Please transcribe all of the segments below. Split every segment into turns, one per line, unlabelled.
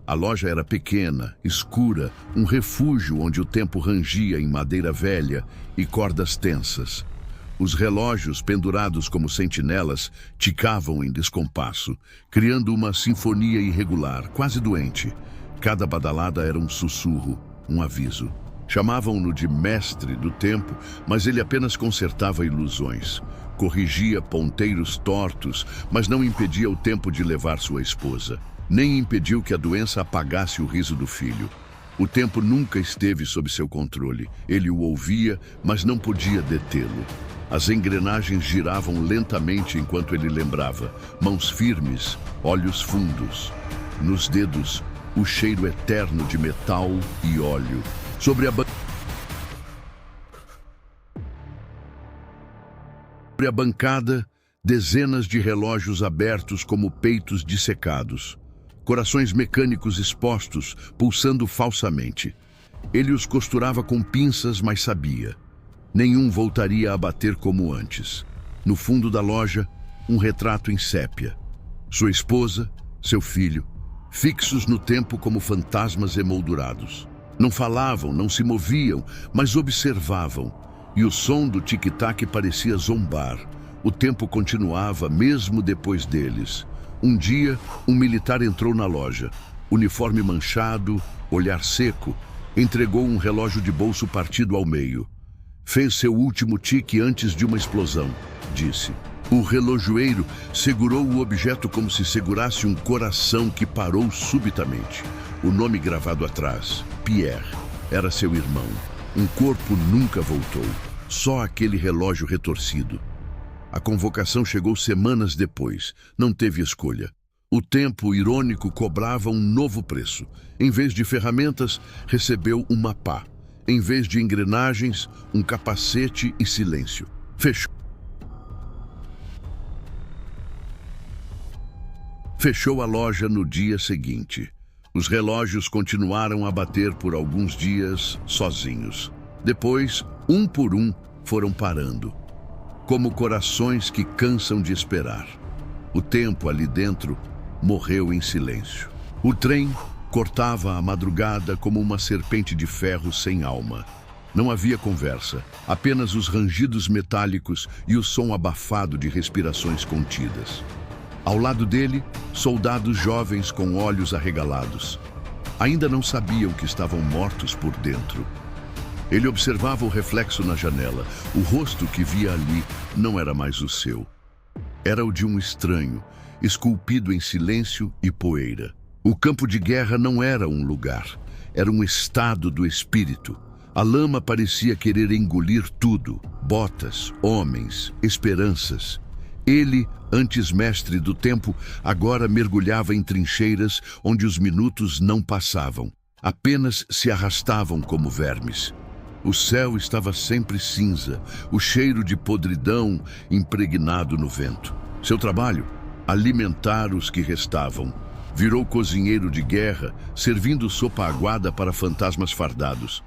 A loja era pequena, escura, um refúgio onde o tempo rangia em madeira velha e cordas tensas. Os relógios, pendurados como sentinelas, ticavam em descompasso, criando uma sinfonia irregular, quase doente. Cada badalada era um sussurro, um aviso. Chamavam-no de mestre do tempo, mas ele apenas consertava ilusões. Corrigia ponteiros tortos, mas não impedia o tempo de levar sua esposa. Nem impediu que a doença apagasse o riso do filho. O tempo nunca esteve sob seu controle. Ele o ouvia, mas não podia detê-lo. As engrenagens giravam lentamente enquanto ele lembrava. Mãos firmes, olhos fundos. Nos dedos, o cheiro eterno de metal e óleo. Sobre a bancada, dezenas de relógios abertos como peitos dissecados. Corações mecânicos expostos, pulsando falsamente. Ele os costurava com pinças, mas sabia. Nenhum voltaria a bater como antes. No fundo da loja, um retrato em sépia. Sua esposa, seu filho, fixos no tempo como fantasmas emoldurados. Não falavam, não se moviam, mas observavam. E o som do tic-tac parecia zombar. O tempo continuava, mesmo depois deles. Um dia, um militar entrou na loja. Uniforme manchado, olhar seco, entregou um relógio de bolso partido ao meio. Fez seu último tique antes de uma explosão, disse. O relojoeiro segurou o objeto como se segurasse um coração que parou subitamente. O nome gravado atrás, Pierre, era seu irmão. Um corpo nunca voltou, só aquele relógio retorcido. A convocação chegou semanas depois. Não teve escolha. O tempo irônico cobrava um novo preço. Em vez de ferramentas, recebeu uma pá. Em vez de engrenagens, um capacete e silêncio. Fechou a loja no dia seguinte. Os relógios continuaram a bater por alguns dias sozinhos. Depois, um por um, foram parando. Como corações que cansam de esperar. O tempo ali dentro morreu em silêncio. O trem cortava a madrugada como uma serpente de ferro sem alma. Não havia conversa, apenas os rangidos metálicos e o som abafado de respirações contidas. Ao lado dele, soldados jovens com olhos arregalados. Ainda não sabiam que estavam mortos por dentro. Ele observava o reflexo na janela. O rosto que via ali não era mais o seu. Era o de um estranho, esculpido em silêncio e poeira. O campo de guerra não era um lugar, era um estado do espírito. A lama parecia querer engolir tudo: botas, homens, esperanças. Ele, antes mestre do tempo, agora mergulhava em trincheiras onde os minutos não passavam, apenas se arrastavam como vermes. O céu estava sempre cinza, o cheiro de podridão impregnado no vento. Seu trabalho? Alimentar os que restavam. Virou cozinheiro de guerra, servindo sopa aguada para fantasmas fardados.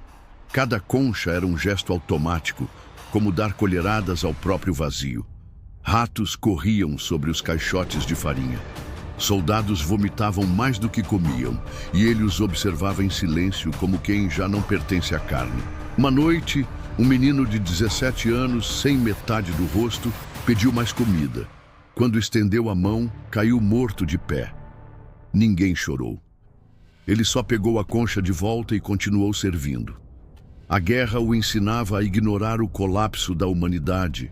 Cada concha era um gesto automático, como dar colheradas ao próprio vazio. Ratos corriam sobre os caixotes de farinha. Soldados vomitavam mais do que comiam, e ele os observava em silêncio como quem já não pertence à carne. Uma noite, um menino de 17 anos, sem metade do rosto, pediu mais comida. Quando estendeu a mão, caiu morto de pé. Ninguém chorou. Ele só pegou a concha de volta e continuou servindo. A guerra o ensinava a ignorar o colapso da humanidade,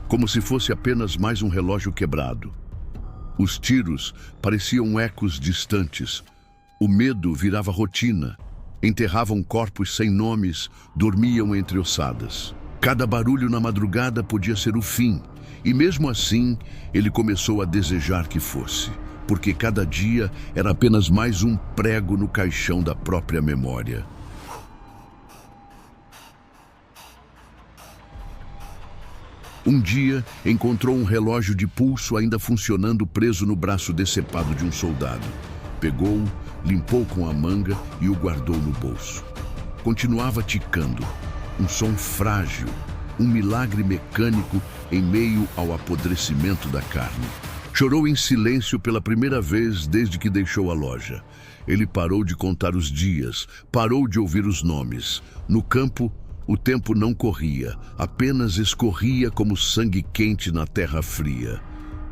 como se fosse apenas mais um relógio quebrado. Os tiros pareciam ecos distantes. O medo virava rotina. Enterravam corpos sem nomes, dormiam entre ossadas. Cada barulho na madrugada podia ser o fim, e mesmo assim, ele começou a desejar que fosse, porque cada dia era apenas mais um prego no caixão da própria memória. Um dia, encontrou um relógio de pulso ainda funcionando preso no braço decepado de um soldado. Pegou-o, limpou com a manga e o guardou no bolso. Continuava ticando, um som frágil, um milagre mecânico em meio ao apodrecimento da carne. Chorou em silêncio pela primeira vez desde que deixou a loja. Ele parou de contar os dias, parou de ouvir os nomes. No campo, o tempo não corria, apenas escorria como sangue quente na terra fria.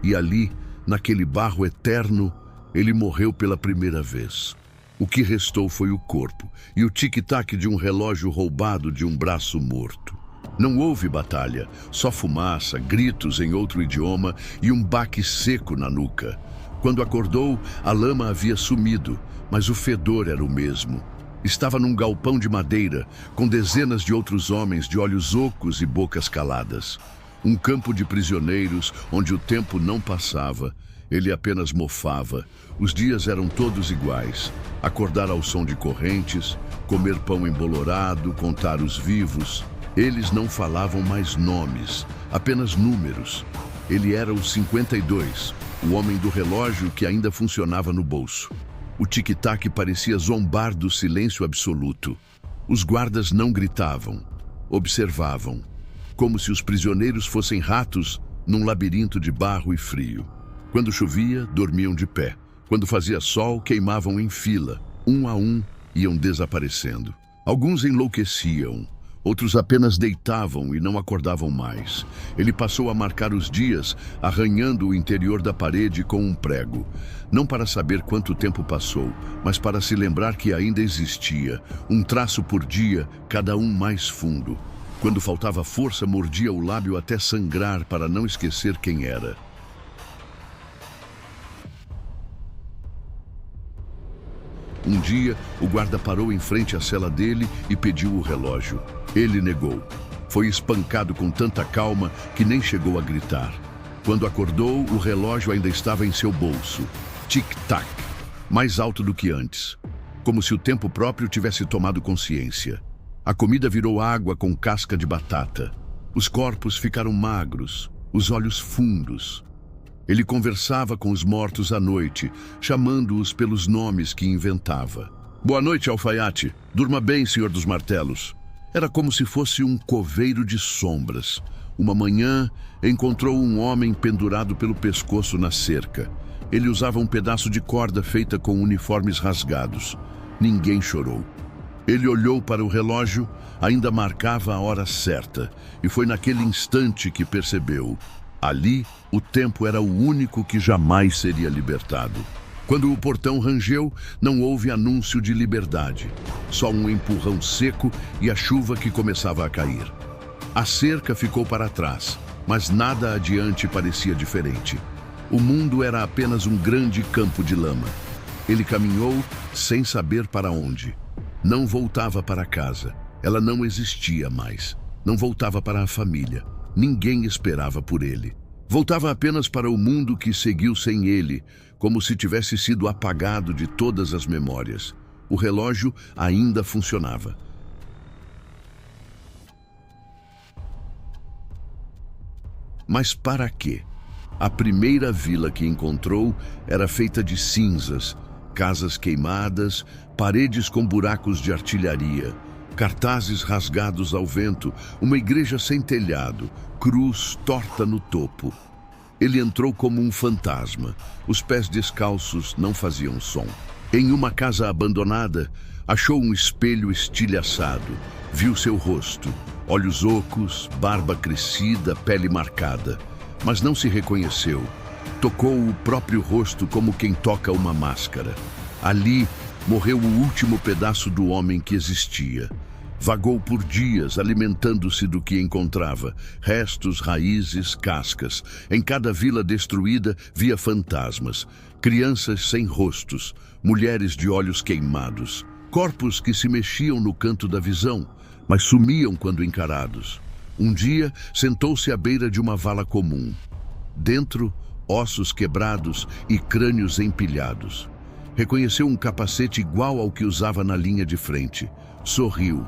E ali, naquele barro eterno, ele morreu pela primeira vez. O que restou foi o corpo e o tic-tac de um relógio roubado de um braço morto. Não houve batalha, só fumaça, gritos em outro idioma e um baque seco na nuca. Quando acordou, a lama havia sumido, mas o fedor era o mesmo. Estava num galpão de madeira, com dezenas de outros homens de olhos ocos e bocas caladas. Um campo de prisioneiros onde o tempo não passava. Ele apenas mofava. Os dias eram todos iguais. Acordar ao som de correntes, comer pão embolorado, contar os vivos. Eles não falavam mais nomes, apenas números. Ele era o 52, o homem do relógio que ainda funcionava no bolso. O tic-tac parecia zombar do silêncio absoluto. Os guardas não gritavam, observavam, como se os prisioneiros fossem ratos num labirinto de barro e frio. Quando chovia, dormiam de pé. Quando fazia sol, queimavam em fila. Um a um, iam desaparecendo. Alguns enlouqueciam. Outros apenas deitavam e não acordavam mais. Ele passou a marcar os dias, arranhando o interior da parede com um prego. Não para saber quanto tempo passou, mas para se lembrar que ainda existia. Um traço por dia, cada um mais fundo. Quando faltava força, mordia o lábio até sangrar para não esquecer quem era. Um dia, o guarda parou em frente à cela dele e pediu o relógio. Ele negou. Foi espancado com tanta calma que nem chegou a gritar. Quando acordou, o relógio ainda estava em seu bolso. Tic-tac, mais alto do que antes. Como se o tempo próprio tivesse tomado consciência. A comida virou água com casca de batata. Os corpos ficaram magros, os olhos fundos. Ele conversava com os mortos à noite, chamando-os pelos nomes que inventava. Boa noite, alfaiate. Durma bem, senhor dos martelos. Era como se fosse um coveiro de sombras. Uma manhã, encontrou um homem pendurado pelo pescoço na cerca. Ele usava um pedaço de corda feita com uniformes rasgados. Ninguém chorou. Ele olhou para o relógio, ainda marcava a hora certa, e foi naquele instante que percebeu. Ali, o tempo era o único que jamais seria libertado. Quando o portão rangeu, não houve anúncio de liberdade. Só um empurrão seco e a chuva que começava a cair. A cerca ficou para trás, mas nada adiante parecia diferente. O mundo era apenas um grande campo de lama. Ele caminhou sem saber para onde. Não voltava para casa. Ela não existia mais. Não voltava para a família. Ninguém esperava por ele. Voltava apenas para o mundo que seguiu sem ele, como se tivesse sido apagado de todas as memórias. O relógio ainda funcionava. Mas para quê? A primeira vila que encontrou era feita de cinzas, casas queimadas, paredes com buracos de artilharia, cartazes rasgados ao vento, uma igreja sem telhado, cruz torta no topo. Ele entrou como um fantasma. Os pés descalços não faziam som. Em uma casa abandonada, achou um espelho estilhaçado. Viu seu rosto, olhos ocos, barba crescida, pele marcada. Mas não se reconheceu. Tocou o próprio rosto como quem toca uma máscara. Ali morreu o último pedaço do homem que existia. Vagou por dias, alimentando-se do que encontrava. Restos, raízes, cascas. Em cada vila destruída, via fantasmas. Crianças sem rostos. Mulheres de olhos queimados. Corpos que se mexiam no canto da visão, mas sumiam quando encarados. Um dia, sentou-se à beira de uma vala comum. Dentro, ossos quebrados e crânios empilhados. Reconheceu um capacete igual ao que usava na linha de frente. Sorriu.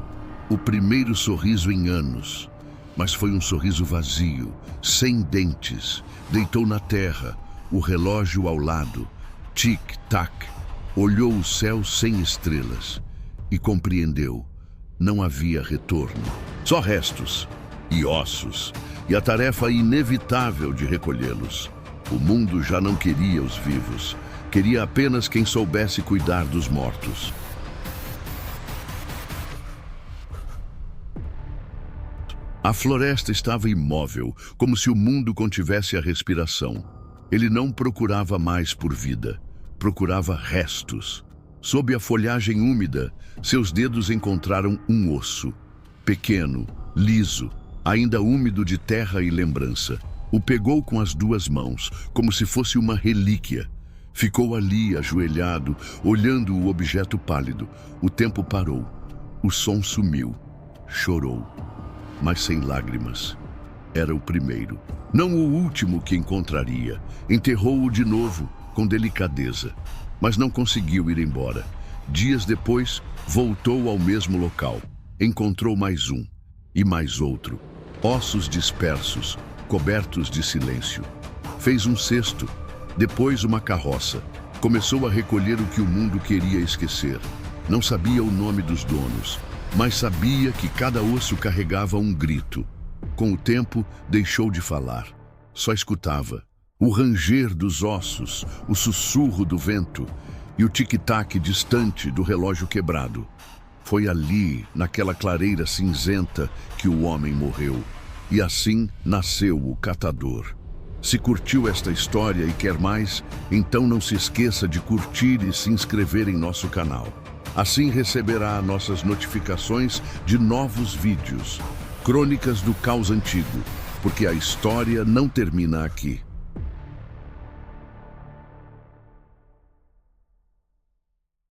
O primeiro sorriso em anos. Mas foi um sorriso vazio, sem dentes. Deitou na terra, o relógio ao lado. Tic-tac. Olhou o céu sem estrelas. E compreendeu. Não havia retorno. Só restos e ossos. E a tarefa inevitável de recolhê-los. O mundo já não queria os vivos. Queria apenas quem soubesse cuidar dos mortos. A floresta estava imóvel, como se o mundo contivesse a respiração. Ele não procurava mais por vida, procurava restos. Sob a folhagem úmida, seus dedos encontraram um osso. Pequeno, liso, ainda úmido de terra e lembrança. O pegou com as duas mãos, como se fosse uma relíquia. Ficou ali, ajoelhado, olhando o objeto pálido. O tempo parou. O som sumiu. Chorou, mas sem lágrimas. Era o primeiro, não o último que encontraria. Enterrou-o de novo, com delicadeza, mas não conseguiu ir embora. Dias depois, voltou ao mesmo local. Encontrou mais um, e mais outro. Ossos dispersos, cobertos de silêncio. Fez um cesto, depois uma carroça. Começou a recolher o que o mundo queria esquecer. Não sabia o nome dos donos, mas sabia que cada osso carregava um grito. Com o tempo, deixou de falar. Só escutava o ranger dos ossos, o sussurro do vento e o tic-tac distante do relógio quebrado. Foi ali, naquela clareira cinzenta, que o homem morreu. E assim nasceu o Catador. Se curtiu esta história e quer mais, então não se esqueça de curtir e se inscrever em nosso canal. Assim receberá nossas notificações de novos vídeos. Crônicas do Caos Antigo, porque a história não termina aqui.